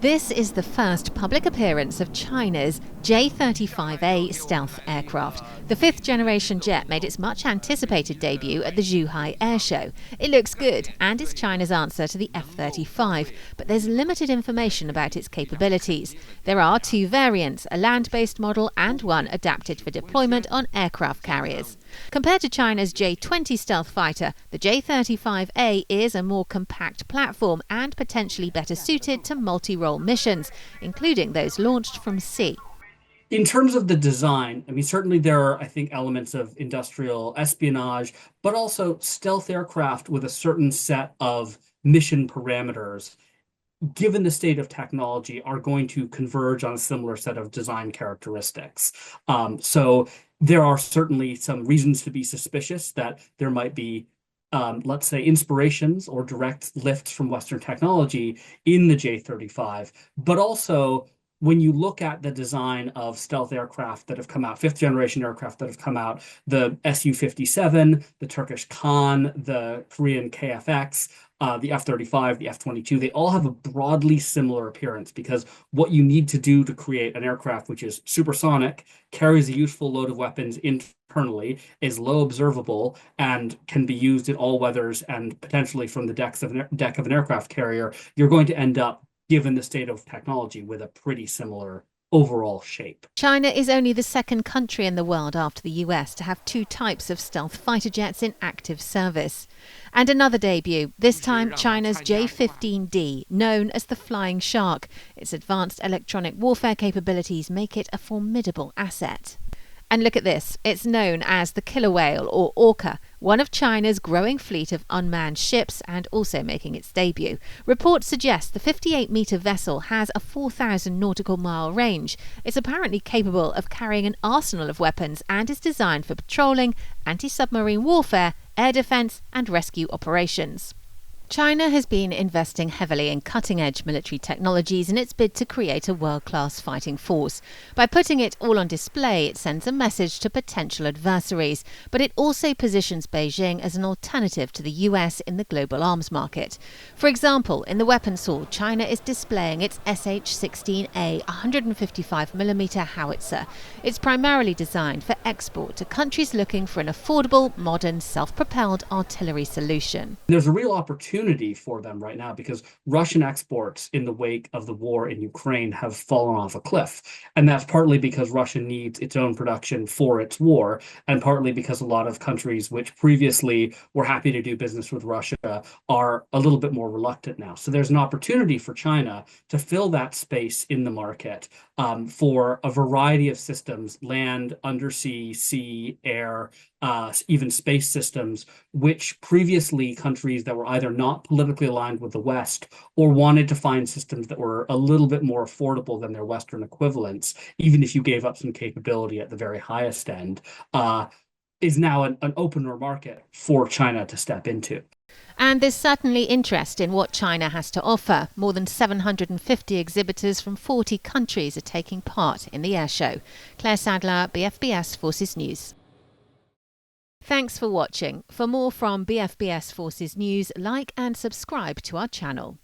This is the first public appearance of China's J-35A stealth aircraft. The fifth-generation jet made its much-anticipated debut at the Zhuhai Air Show. It looks good and is China's answer to the F-35, but there's limited information about its capabilities. There are two variants, a land-based model and one adapted for deployment on aircraft carriers. Compared to China's J-20 stealth fighter, the J-35A is a more compact platform and potentially better suited to multi-role missions, including those launched from sea. In terms of the design, certainly there are, elements of industrial espionage, but also stealth aircraft with a certain set of mission parameters, given the state of technology, are going to converge on a similar set of design characteristics. So there are certainly some reasons to be suspicious that there might be, let's say, inspirations or direct lifts from Western technology in the J-35, but also when you look at the design of stealth aircraft that have come out, fifth generation aircraft that have come out, the Su-57, the Turkish Khan, the Korean KFX, the F-35, the F-22, they all have a broadly similar appearance because what you need to do to create an aircraft which is supersonic, carries a useful load of weapons internally, is low observable, and can be used in all weathers and potentially from the deck of an aircraft carrier, you're going to end up, given the state of technology, with a pretty similar overall shape. China is only the second country in the world after the US to have two types of stealth fighter jets in active service. And another debut, this time China's J-15D, known as the Flying Shark. Its advanced electronic warfare capabilities make it a formidable asset. And look at this, it's known as the killer whale or orca, one of China's growing fleet of unmanned ships and also making its debut. Reports suggest the 58-metre vessel has a 4,000 nautical mile range. It's apparently capable of carrying an arsenal of weapons and is designed for patrolling, anti-submarine warfare, air defence and rescue operations. China has been investing heavily in cutting-edge military technologies in its bid to create a world-class fighting force. By putting it all on display, it sends a message to potential adversaries, but it also positions Beijing as an alternative to the US in the global arms market. For example, in the weapons hall, China is displaying its SH-16A 155mm howitzer. It's primarily designed for export to countries looking for an affordable, modern, self-propelled artillery solution. There's a real opportunity for them right now because Russian exports in the wake of the war in Ukraine have fallen off a cliff. And that's partly because Russia needs its own production for its war, and partly because a lot of countries which previously were happy to do business with Russia are a little bit more reluctant now. So there's an opportunity for China to fill that space in the market for a variety of systems, land, undersea, sea, air, even space systems, which previously countries that were either not politically aligned with the West or wanted to find systems that were a little bit more affordable than their Western equivalents, even if you gave up some capability at the very highest end, is now an opener market for China to step into. And there's certainly interest in what China has to offer. More than 750 exhibitors from 40 countries are taking part in the air show. Claire Sadler, BFBS Forces News. Thanks for watching. For more from BFBS Forces News, like and subscribe to our channel.